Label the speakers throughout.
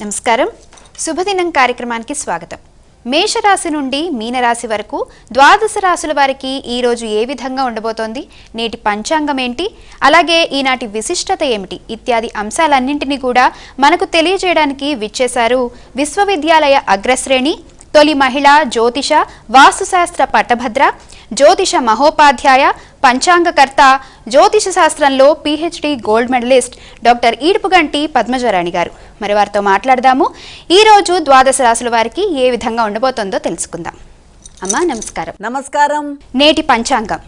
Speaker 1: నమస్కారం. శుభదినం కార్యక్రమానికి స్వాగతం. మేషరాశి నుండి మీనరాశి వరకు ద్వాదశ రాశుల వారికి ఈ రోజు ఏ విధంగా ఉండబోతోంది, నేటి పంచాంగం ఏంటి, అలాగే ఈనాటి విశిష్టత ఏమిటి ఇత్యాది అంశాలన్నింటినీ కూడా మనకు తెలియజేయడానికి విచ్చేశారు విశ్వవిద్యాలయ అగ్రశ్రేణి తొలి మహిళా జ్యోతిష వాస్తుశాస్త్ర పట్టభద్ర జ్యోతిష మహోపాధ్యాయ పంచాంగకర్త జ్యోతిష శాస్త్రంలో PhD gold medallist doctor Edupuganti పద్మజరాణి గారు. మరి వారితో మాట్లాడదాము. ఈరోజు ద్వాదశ రాశుల వారికి ఏ విధంగా ఉండబోతుందో తెలుసుకుందాం. అమ్మా నమస్కారం.
Speaker 2: నమస్కారం.
Speaker 1: నేటి పంచాంగం.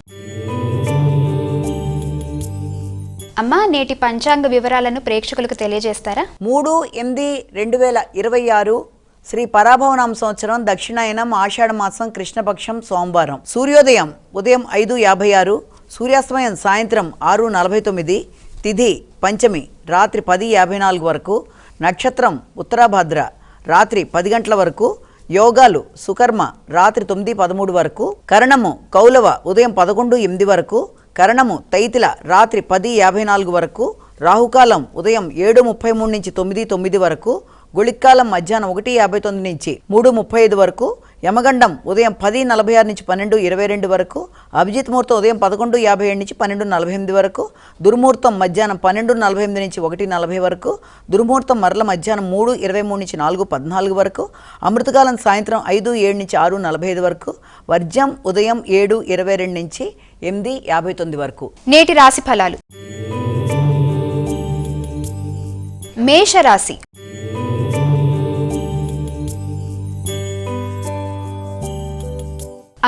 Speaker 1: అమ్మా నేటి పంచాంగ వివరాలను ప్రేక్షకులకు తెలియజేస్తారా?
Speaker 2: 3/8/2026 శ్రీ పరాభవనామ సంవత్సరం దక్షిణాయనం ఆషాఢమాసం కృష్ణపక్షం సోమవారం. సూర్యోదయం ఉదయం 5:56, సూర్యాస్తమయం సాయంత్రం 6:49, తిథి పంచమి రాత్రి 10:54 వరకు, నక్షత్రం ఉత్తరాభాద్ర రాత్రి 10 గంటల వరకు, యోగాలు సుకర్మ రాత్రి 9:13 వరకు, కరణము కౌలవ ఉదయం 11:08 వరకు, కరణము తైతిల రాత్రి 10:54 వరకు, రాహుకాలం ఉదయం 7:33 నుంచి 9:09 వరకు, గుళిక్కాలం మధ్యాహ్నం 1:59 నుంచి 3:35 వరకు, యమగండం ఉదయం 10:46 నుంచి 12:22 వరకు, అభిజిత్ ముహూర్తం ఉదయం 11:57 నుంచి 12:48 వరకు, దుర్ముహూర్తం మధ్యాహ్నం 12:48 నుంచి 1:40 వరకు, దుర్ముహూర్తం మరల మధ్యాహ్నం 3:23 నుంచి 4:14 వరకు, అమృతకాలం సాయంత్రం 5:07 నుంచి 6:45 వరకు, వర్జ్యం ఉదయం 7:22 నుంచి 8:59 వరకు.
Speaker 1: నేటి రాశి ఫలాలు. మేషరాశి.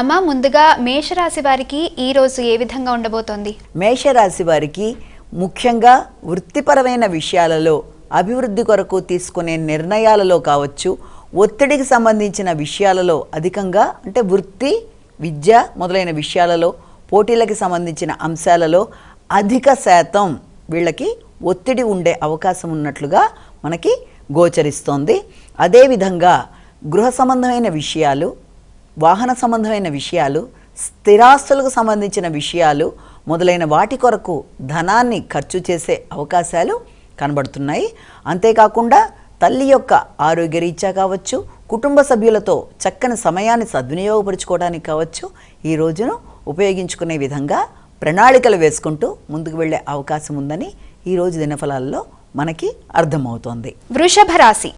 Speaker 1: అమ్మ ముందుగా మేషరాశి వారికి ఈ రోజు ఏ విధంగా ఉండబోతోంది?
Speaker 2: మేషరాశి వారికి ముఖ్యంగా వృత్తిపరమైన విషయాలలో, అభివృద్ధి కొరకు తీసుకునే నిర్ణయాలలో కావచ్చు, ఒత్తిడికి సంబంధించిన విషయాలలో అధికంగా అంటే వృత్తి విద్య మొదలైన విషయాలలో, పోటీలకు సంబంధించిన అంశాలలో అధిక శాతం వీళ్ళకి ఒత్తిడి ఉండే అవకాశం ఉన్నట్లుగా మనకి గోచరిస్తోంది. అదేవిధంగా గృహ సంబంధమైన విషయాలు, వాహన సంబంధమైన విషయాలు, స్థిరాస్తులకు సంబంధించిన విషయాలు మొదలైన వాటి కొరకు ధనాన్ని ఖర్చు చేసే అవకాశాలు కనబడుతున్నాయి. అంతేకాకుండా తల్లి యొక్క ఆరోగ్యరీత్యా కావచ్చు, కుటుంబ సభ్యులతో చక్కని సమయాన్ని సద్వినియోగపరుచుకోవడానికి కావచ్చు, ఈ రోజును ఉపయోగించుకునే విధంగా ప్రణాళికలు వేసుకుంటూ ముందుకు వెళ్ళే అవకాశం ఉందని ఈరోజు దినఫలాల్లో మనకి అర్థమవుతోంది.
Speaker 1: వృషభ రాశి.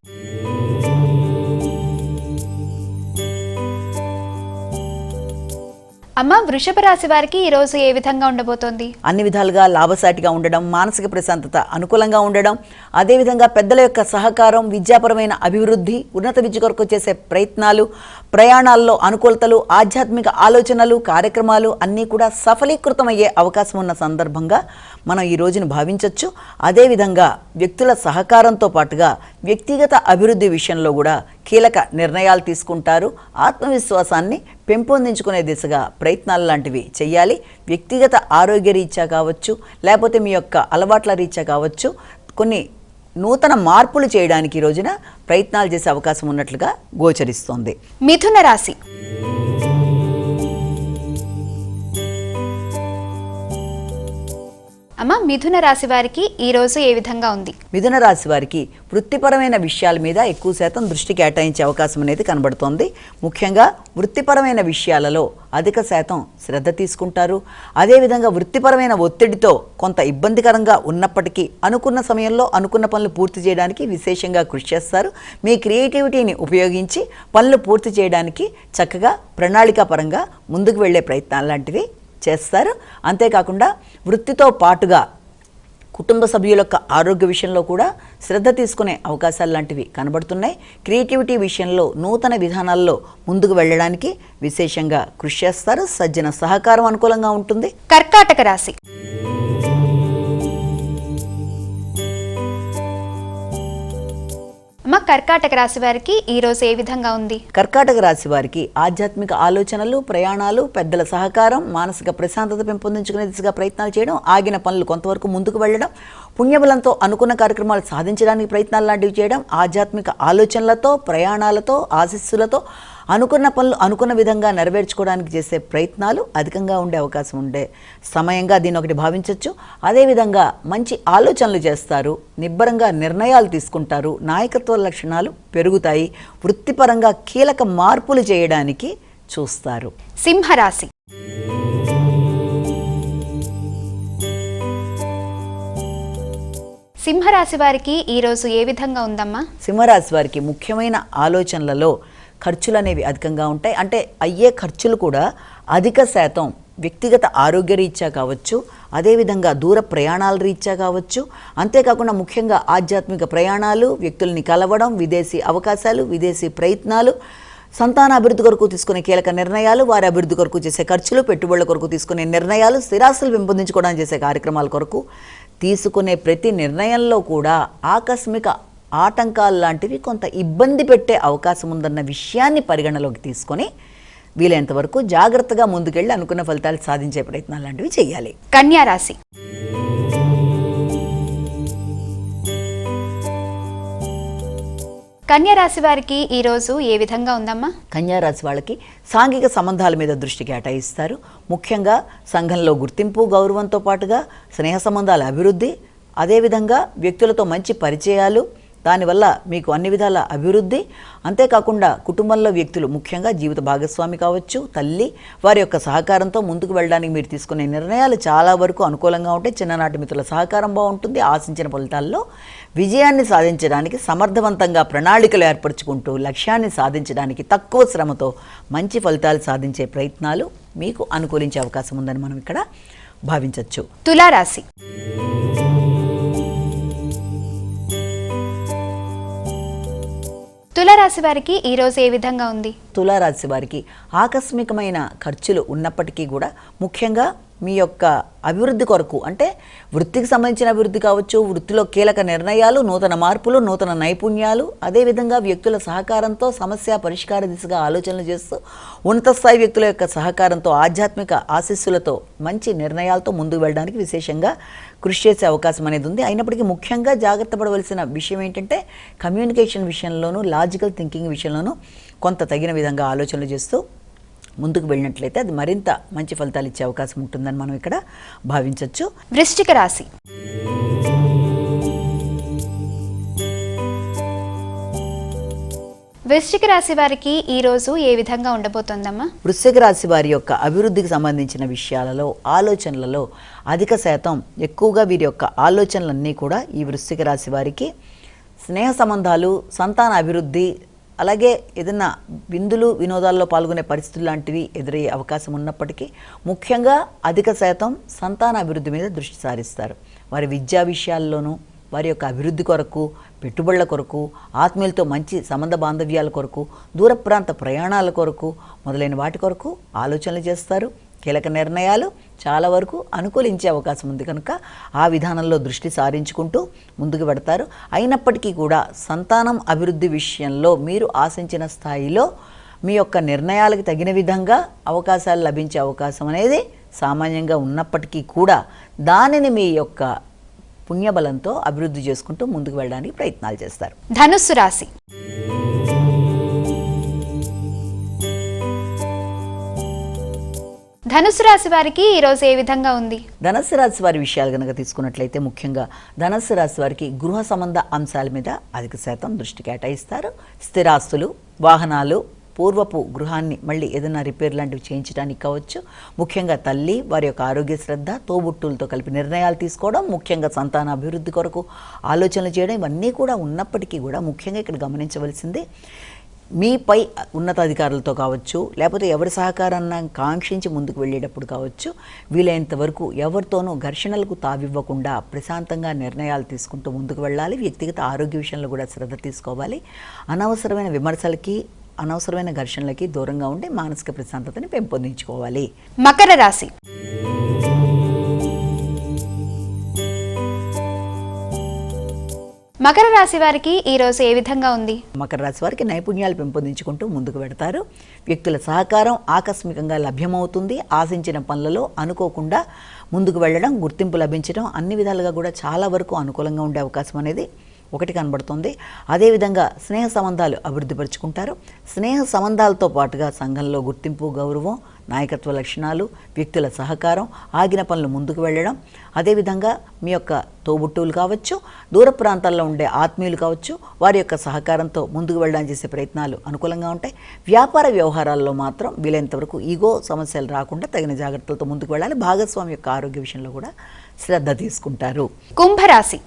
Speaker 1: అమ్మ వృషభ రాశి వారికి ఈ రోజు ఏ విధంగా ఉండబోతోంది?
Speaker 2: అన్ని విధాలుగా లాభసాటిగా ఉండడం, మానసిక ప్రశాంతత అనుకూలంగా ఉండడం, అదేవిధంగా పెద్దల యొక్క సహకారం, విద్యాపరమైన అభివృద్ధి, ఉన్నత విద్య కొరకు చేసే ప్రయత్నాలు, ప్రయాణాల్లో అనుకూలతలు, ఆధ్యాత్మిక ఆలోచనలు, కార్యక్రమాలు అన్నీ కూడా సఫలీకృతమయ్యే అవకాశం ఉన్న సందర్భంగా మనం ఈ రోజును భావించవచ్చు. అదేవిధంగా వ్యక్తుల సహకారంతో పాటుగా వ్యక్తిగత అభివృద్ధి విషయంలో కూడా కీలక నిర్ణయాలు తీసుకుంటారు. ఆత్మవిశ్వాసాన్ని పెంపొందించుకునే దిశగా ప్రయత్నాలు లాంటివి చేయాలి. వ్యక్తిగత ఆరోగ్య రీత్యా కావచ్చు, లేకపోతే మీ యొక్క అలవాట్ల రీత్యా కావచ్చు, కొన్ని నూతన మార్పులు చేయడానికి ఈ రోజున ప్రయత్నాలు చేసే అవకాశం ఉన్నట్లుగా గోచరిస్తోంది.
Speaker 1: మిథున రాశి. అమ్మ మిథున రాశి వారికి ఈ రోజు ఏ విధంగా ఉంది?
Speaker 2: మిథున రాశి వారికి వృత్తిపరమైన విషయాల మీద ఎక్కువ శాతం దృష్టి కేటాయించే అవకాశం అనేది కనబడుతోంది. ముఖ్యంగా వృత్తిపరమైన విషయాలలో అధిక శాతం శ్రద్ధ తీసుకుంటారు. అదేవిధంగా వృత్తిపరమైన ఒత్తిడితో కొంత ఇబ్బందికరంగా ఉన్నప్పటికీ అనుకున్న సమయంలో అనుకున్న పనులు పూర్తి చేయడానికి విశేషంగా కృషి చేస్తారు. మీ క్రియేటివిటీని ఉపయోగించి పనులు పూర్తి చేయడానికి చక్కగా ప్రణాళికాపరంగా ముందుకు వెళ్ళే ప్రయత్నాలు లాంటివి చేస్తారు. అంతేకాకుండా వృత్తితో పాటుగా కుటుంబ సభ్యుల యొక్క ఆరోగ్య విషయంలో కూడా శ్రద్ధ తీసుకునే అవకాశాలు లాంటివి కనబడుతున్నాయి. క్రియేటివిటీ విషయంలో నూతన విధానాల్లో ముందుకు వెళ్ళడానికి విశేషంగా కృషి చేస్తారు. సజ్జన సహకారం అనుకూలంగా ఉంటుంది.
Speaker 1: కర్కాటక రాశి. అమ్మ కర్కాటక రాశి వారికి ఈ రోజు ఏ విధంగా ఉంది?
Speaker 2: కర్కాటక రాశి వారికి ఆధ్యాత్మిక ఆలోచనలు, ప్రయాణాలు, పెద్దల సహకారం, మానసిక ప్రశాంతత పెంపొందించుకునే దిశగా ప్రయత్నాలు చేయడం, ఆగిన పనులు కొంతవరకు ముందుకు వెళ్ళడం, పుణ్యబలంతో అనుకున్న కార్యక్రమాలు సాధించడానికి ప్రయత్నాలు లాంటివి చేయడం, ఆధ్యాత్మిక ఆలోచనలతో, ప్రయాణాలతో, ఆశీస్సులతో అనుకున్న పనులు అనుకున్న విధంగా నెరవేర్చుకోవడానికి చేసే ప్రయత్నాలు అధికంగా ఉండే అవకాశం ఉండే సమయంగా దీన్ని ఒకటి భావించవచ్చు. అదేవిధంగా మంచి ఆలోచనలు చేస్తారు, నిబ్బరంగా నిర్ణయాలు తీసుకుంటారు, నాయకత్వ లక్షణాలు పెరుగుతాయి, వృత్తిపరంగా కీలక మార్పులు చేయడానికి చూస్తారు.
Speaker 1: సింహరాశి. సింహరాశి వారికి ఈరోజు ఏ విధంగా ఉందమ్మా?
Speaker 2: సింహరాశి వారికి ముఖ్యమైన ఆలోచనలలో ఖర్చులు అనేవి అధికంగా ఉంటాయి. అంటే అయ్యే ఖర్చులు కూడా అధిక శాతం వ్యక్తిగత ఆరోగ్య రీత్యా కావచ్చు, అదేవిధంగా దూర ప్రయాణాల రీత్యా కావచ్చు, అంతేకాకుండా ముఖ్యంగా ఆధ్యాత్మిక ప్రయాణాలు, వ్యక్తుల్ని కలవడం, విదేశీ అవకాశాలు, విదేశీ ప్రయత్నాలు, సంతాన అభివృద్ధి కొరకు తీసుకునే కీలక నిర్ణయాలు, వారి అభివృద్ధి కొరకు చేసే ఖర్చులు, పెట్టుబడుల కొరకు తీసుకునే నిర్ణయాలు, స్థిరాస్తులు పెంపొందించుకోవడానికి చేసే కార్యక్రమాల కొరకు తీసుకునే ప్రతి నిర్ణయంలో కూడా ఆకస్మిక ఆటంకాలు లాంటివి కొంత ఇబ్బంది పెట్టే అవకాశం ఉందన్న విషయాన్ని పరిగణలోకి తీసుకొని వీలైనంత వరకు జాగ్రత్తగా ముందుకెళ్ళి అనుకున్న ఫలితాలు సాధించే ప్రయత్నాలు లాంటివి చేయాలి.
Speaker 1: కన్యా రాశి. కన్యా రాశి వారికి ఈరోజు ఏ విధంగా ఉందమ్మా?
Speaker 2: కన్యా రాశి వాళ్ళకి సాంఘిక సంబంధాల మీద దృష్టి కేటాయిస్తారు. ముఖ్యంగా సంఘంలో గుర్తింపు, గౌరవంతో పాటుగా స్నేహ సంబంధాల అభివృద్ధి, అదేవిధంగా వ్యక్తులతో మంచి పరిచయాలు, దానివల్ల మీకు అన్ని విధాల అభివృద్ధి, అంతేకాకుండా కుటుంబంలో వ్యక్తులు ముఖ్యంగా జీవిత భాగస్వామి కావచ్చు, తల్లి, వారి యొక్క సహకారంతో ముందుకు వెళ్ళడానికి మీరు తీసుకునే నిర్ణయాలు చాలా వరకు అనుకూలంగా ఉంటాయి. చిన్ననాటి మిత్రుల సహకారం బాగుంటుంది. ఆశించిన ఫలితాల్లో విజయాన్ని సాధించడానికి సమర్థవంతంగా ప్రణాళికలు ఏర్పరచుకుంటూ లక్ష్యాన్ని సాధించడానికి తక్కువ శ్రమతో మంచి ఫలితాలు సాధించే ప్రయత్నాలు మీకు అనుకూలించే అవకాశం ఉందని మనం ఇక్కడ భావించవచ్చు.
Speaker 1: తులారాశి. తులారాశి వారికి ఈరోజు ఏ విధంగా ఉంది?
Speaker 2: తులారాశి వారికి ఆకస్మికమైన ఖర్చులు ఉన్నప్పటికీ కూడా ముఖ్యంగా మీ యొక్క అభివృద్ధి కొరకు, అంటే వృత్తికి సంబంధించిన అభివృద్ధి కావచ్చు, వృత్తిలో కీలక నిర్ణయాలు, నూతన మార్పులు, నూతన నైపుణ్యాలు, అదేవిధంగా వ్యక్తుల సహకారంతో సమస్య పరిష్కార దిశగా ఆలోచనలు చేస్తూ ఉన్నత స్థాయి వ్యక్తుల యొక్క సహకారంతో ఆధ్యాత్మిక ఆశీస్సులతో మంచి నిర్ణయాలతో ముందుకు వెళ్ళడానికి విశేషంగా కృషి చేసే అవకాశం అనేది ఉంది. అయినప్పటికీ ముఖ్యంగా జాగ్రత్త పడవలసిన విషయం ఏంటంటే కమ్యూనికేషన్ విషయంలోనూ, లాజికల్ థింకింగ్ విషయంలోనూ కొంత తగిన విధంగా ఆలోచనలు చేస్తూ ముందుకు వెళ్ళినట్లయితే అది మరింత మంచి ఫలితాలు ఇచ్చే అవకాశం ఉంటుందని మనం ఇక్కడ భావించవచ్చు.
Speaker 1: వృశ్చిక రాశి. వృశ్చిక రాశి వారికి ఈరోజు ఏ విధంగా ఉండబోతోందమ్మా?
Speaker 2: వృశ్చిక రాశి వారి యొక్క అభివృద్ధికి సంబంధించిన విషయాలలో, ఆలోచనలలో అధిక శాతం ఎక్కువగా వీరి యొక్క ఆలోచనలన్నీ కూడా ఈ వృశ్చిక రాశి వారికి స్నేహ సంబంధాలు, సంతాన అభివృద్ధి, అలాగే ఏదైనా విందులు వినోదాల్లో పాల్గొనే పరిస్థితులు లాంటివి ఎదురయ్యే అవకాశం ఉన్నప్పటికీ ముఖ్యంగా అధిక శాతం సంతాన అభివృద్ధి మీద దృష్టి సారిస్తారు. వారి విద్యా విషయాల్లోనూ, వారి యొక్క అభివృద్ధి కొరకు, పెట్టుబడుల కొరకు, ఆత్మీయులతో మంచి సంబంధ బాంధవ్యాల కొరకు, దూర ప్రాంత ప్రయాణాల కొరకు మొదలైన వాటి కొరకు ఆలోచనలు చేస్తారు. కీలక నిర్ణయాలు చాలా వరకు అనుకూలించే అవకాశం ఉంది కనుక ఆ విధానంలో దృష్టి సారించుకుంటూ ముందుకు పెడతారు. అయినప్పటికీ కూడా సంతానం అభివృద్ధి విషయంలో మీరు ఆశించిన స్థాయిలో మీ యొక్క నిర్ణయాలకు తగిన విధంగా అవకాశాలు లభించే అవకాశం అనేది సామాన్యంగా ఉన్నప్పటికీ కూడా దానిని మీ యొక్క పుణ్యబలంతో అభివృద్ధి చేసుకుంటూ ముందుకు వెళ్ళడానికి ప్రయత్నాలు చేస్తారు.
Speaker 1: ధనుస్సు రాశి. ధనుస్సు రాశి వారికి ఈరోజు ఏ విధంగా ఉంది?
Speaker 2: ధనుస్సు రాశి వారి విషయాలు కనుక తీసుకున్నట్లయితే ముఖ్యంగా ధనుస్సు రాశి వారికి గృహ సంబంధ అంశాల మీద అధిక శాతం దృష్టి కేటాయిస్తారు. స్థిరాస్తులు, వాహనాలు, పూర్వపు గృహాన్ని మళ్ళీ ఏదైనా రిపేర్ లాంటివి చేయించడానికి కావచ్చు, ముఖ్యంగా తల్లి, వారి యొక్క ఆరోగ్య శ్రద్ధ, తోబుట్టులతో కలిపి నిర్ణయాలు తీసుకోవడం, ముఖ్యంగా సంతాన అభివృద్ధి కొరకు ఆలోచనలు చేయడం, ఇవన్నీ కూడా ఉన్నప్పటికీ కూడా ముఖ్యంగా ఇక్కడ గమనించవలసింది మీపై ఉన్నతాధికారులతో కావచ్చు, లేకపోతే ఎవరి సహకారాన్ని కాంక్షించి ముందుకు వెళ్ళేటప్పుడు కావచ్చు, వీలైనంత వరకు ఎవరితోనూ ఘర్షణలకు తావివ్వకుండా ప్రశాంతంగా నిర్ణయాలు తీసుకుంటూ ముందుకు వెళ్ళాలి. వ్యక్తిగత ఆరోగ్య విషయంలో కూడా శ్రద్ధ తీసుకోవాలి. అనవసరమైన విమర్శలకి, అనవసరమైన ఘర్షణలకి దూరంగా ఉండి మానసిక ప్రశాంతతని పెంపొందించుకోవాలి.
Speaker 1: మకర రాశి. మకర రాశి వారికి ఈరోజు ఏ విధంగా ఉంది?
Speaker 2: మకర రాశి వారికి నైపుణ్యాలు పెంపొందించుకుంటూ ముందుకు పెడతారు. వ్యక్తుల సహకారం ఆకస్మికంగా లభ్యమవుతుంది. ఆశించిన పనులలో అనుకోకుండా ముందుకు వెళ్ళడం, గుర్తింపు లభించడం, అన్ని విధాలుగా కూడా చాలా వరకు అనుకూలంగా ఉండే అవకాశం అనేది ఒకటి కనబడుతుంది. అదేవిధంగా స్నేహ సంబంధాలు అభివృద్ధిపరుచుకుంటారు. స్నేహ సంబంధాలతో పాటుగా సంఘంలో గుర్తింపు, గౌరవం, నాయకత్వ లక్షణాలు, వ్యక్తుల సహకారం, ఆగిన పనులు ముందుకు వెళ్ళడం, అదేవిధంగా మీ యొక్క తోబుట్టువులు కావచ్చు, దూర ప్రాంతాల్లో ఉండే ఆత్మీయులు కావచ్చు, వారి యొక్క సహకారంతో ముందుకు వెళ్ళడానికి చేసే ప్రయత్నాలు అనుకూలంగా ఉంటాయి. వ్యాపార వ్యవహారాల్లో మాత్రం వీలైనంతవరకు ఈగో సమస్యలు రాకుండా తగిన జాగ్రత్తలతో ముందుకు వెళ్ళాలి. భాగస్వామి యొక్క ఆరోగ్య విషయంలో కూడా శ్రద్ధ తీసుకుంటారు.
Speaker 1: కుంభరాశి.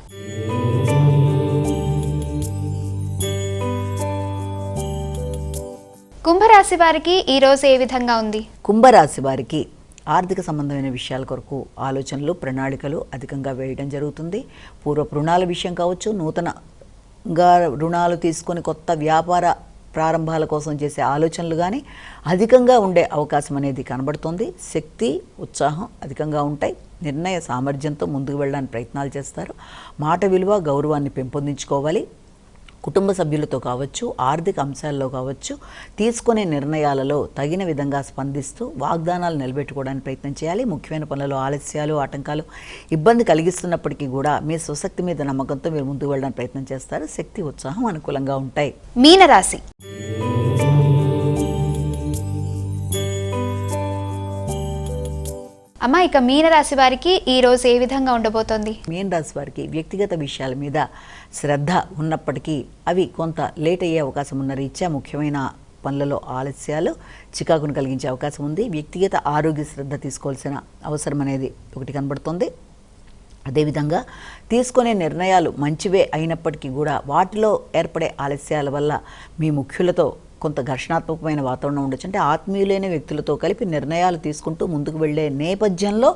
Speaker 1: కుంభరాశి వారికి ఈ రోజు ఏ విధంగా ఉంది?
Speaker 2: కుంభరాశి వారికి ఆర్థిక సంబంధమైన విషయాల కొరకు ఆలోచనలు, ప్రణాళికలు అధికంగా వేయడం జరుగుతుంది. పూర్వపు రుణాల విషయం కావచ్చు, నూతనంగా రుణాలు తీసుకొని కొత్త వ్యాపార ప్రారంభాల కోసం చేసే ఆలోచనలు కానీ అధికంగా ఉండే అవకాశం అనేది కనబడుతుంది. శక్తి, ఉత్సాహం అధికంగా ఉంటాయి. నిర్ణయ సామర్థ్యంతో ముందుకు వెళ్ళడానికి ప్రయత్నాలు చేస్తారు. మాట విలువ, గౌరవాన్ని పెంపొందించుకోవాలి. కుటుంబ సభ్యులతో కావచ్చు, ఆర్థిక అంశాల్లో కావచ్చు, తీసుకునే నిర్ణయాలలో తగిన విధంగా స్పందిస్తూ వాగ్దానాలు నిలబెట్టుకోవడానికి ప్రయత్నం చేయాలి. ముఖ్యమైన పనులలో ఆలస్యాలు, ఆటంకాలు ఇబ్బంది కలిగిస్తున్నప్పటికీ కూడా మీ స్వశక్తి మీద నమ్మకంతో మీరు ముందుకు వెళ్ళడానికి ప్రయత్నం చేస్తారు. శక్తి, ఉత్సాహం అనుకూలంగా ఉంటాయి.
Speaker 1: మీనరాశి. అమ్మ, ఇక మీనరాశి వారికి ఈ రోజు ఏ విధంగా ఉండబోతోంది?
Speaker 2: మీన రాశి వారికి వ్యక్తిగత విషయాల మీద శ్రద్ధ ఉన్నప్పటికీ అవి కొంత లేట్ అయ్యే అవకాశం ఉన్న రీత్యా ముఖ్యమైన పనులలో ఆలస్యాలు చికాకును కలిగించే అవకాశం ఉంది. వ్యక్తిగత ఆరోగ్య శ్రద్ధ తీసుకోవాల్సిన అవసరం అనేది ఒకటి కనబడుతుంది. అదేవిధంగా తీసుకునే నిర్ణయాలు మంచివే అయినప్పటికీ కూడా వాటిలో ఏర్పడే ఆలస్యాల వల్ల మీ ముఖ్యులతో కొంత ఘర్షణాత్మకమైన వాతావరణం ఉండొచ్చు. అంటే ఆత్మీయులైన వ్యక్తులతో కలిపి నిర్ణయాలు తీసుకుంటూ ముందుకు వెళ్ళే నేపథ్యంలో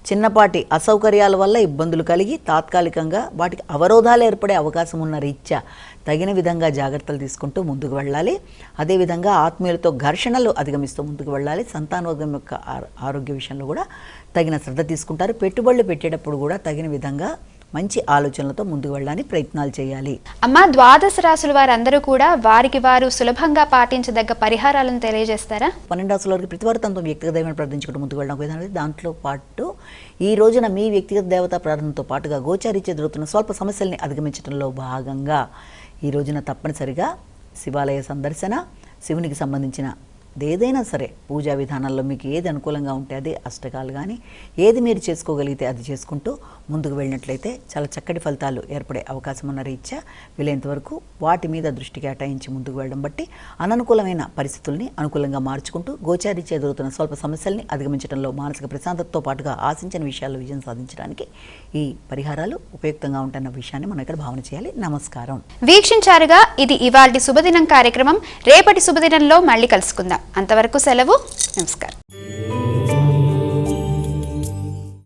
Speaker 2: చిన్నపాటి అసౌకర్యాల వల్ల ఇబ్బందులు కలిగి తాత్కాలికంగా వాటికి అవరోధాలు ఏర్పడే అవకాశం ఉన్న రీత్యా తగిన విధంగా జాగ్రత్తలు తీసుకుంటూ ముందుకు వెళ్ళాలి. అదేవిధంగా ఆత్మీయులతో ఘర్షణలు అధిగమిస్తూ ముందుకు వెళ్ళాలి. సంతానోగం యొక్క ఆరోగ్య విషయంలో కూడా తగిన శ్రద్ధ తీసుకుంటారు. పెట్టుబడులు పెట్టేటప్పుడు కూడా తగిన విధంగా మంచి ఆలోచనలతో ముందుకు వెళ్ళడానికి ప్రయత్నాలు చేయాలి.
Speaker 1: అమ్మ, ద్వాదశ రాశుల వారందరూ కూడా వారికి వారు సులభంగా పాటించదగ్గ పరిహారాలను తెలియజేస్తారా?
Speaker 2: 12 రాశుల వారికి ప్రతి వారు తనతో వ్యక్తిగత దైవాన్ని ప్రార్థించుకుంటూ ముందుకు వెళ్ళడం విధానం. దాంట్లో పాటు ఈ రోజున మీ వ్యక్తిగత దేవతా ప్రార్థనతో పాటుగా గోచారీత్యా జరుగుతున్న స్వల్ప సమస్యల్ని అధిగమించడంలో భాగంగా ఈ రోజున తప్పనిసరిగా శివాలయ సందర్శన, శివునికి సంబంధించిన ఏదైనా సరే పూజా విధానాల్లో మీకు ఏది అనుకూలంగా ఉంటే అదే అష్టకాలు కానీ ఏది మీరు చేసుకోగలిగితే అది చేసుకుంటూ ముందుకు వెళ్ళినట్లయితే చాలా చక్కటి ఫలితాలు ఏర్పడే అవకాశం ఉన్న రీత్యా వీలైనంత వరకు వాటి మీద దృష్టి కేటాయించి ముందుకు వెళ్ళడం బట్టి అననుకూలమైన పరిస్థితుల్ని అనుకూలంగా మార్చుకుంటూ గోచారీత్యా ఎదురుతున్న స్వల్ప సమస్యల్ని అధిగమించడంలో మానసిక ప్రశాంతతతో పాటుగా ఆశించిన విషయాల్లో విజయం సాధించడానికి ఈ పరిహారాలు ఉపయుక్తంగా ఉంటాయన్న విషయాన్ని మనం ఇక్కడ భావన చేయాలి. నమస్కారం.
Speaker 1: వీక్షించారుగా. ఇది ఇవాల్టి శుభదినం కార్యక్రమం. రేపటి శుభదినంలో మళ్ళీ కలుసుకుందాం. అంతవరకు సెలవు. నమస్కారం.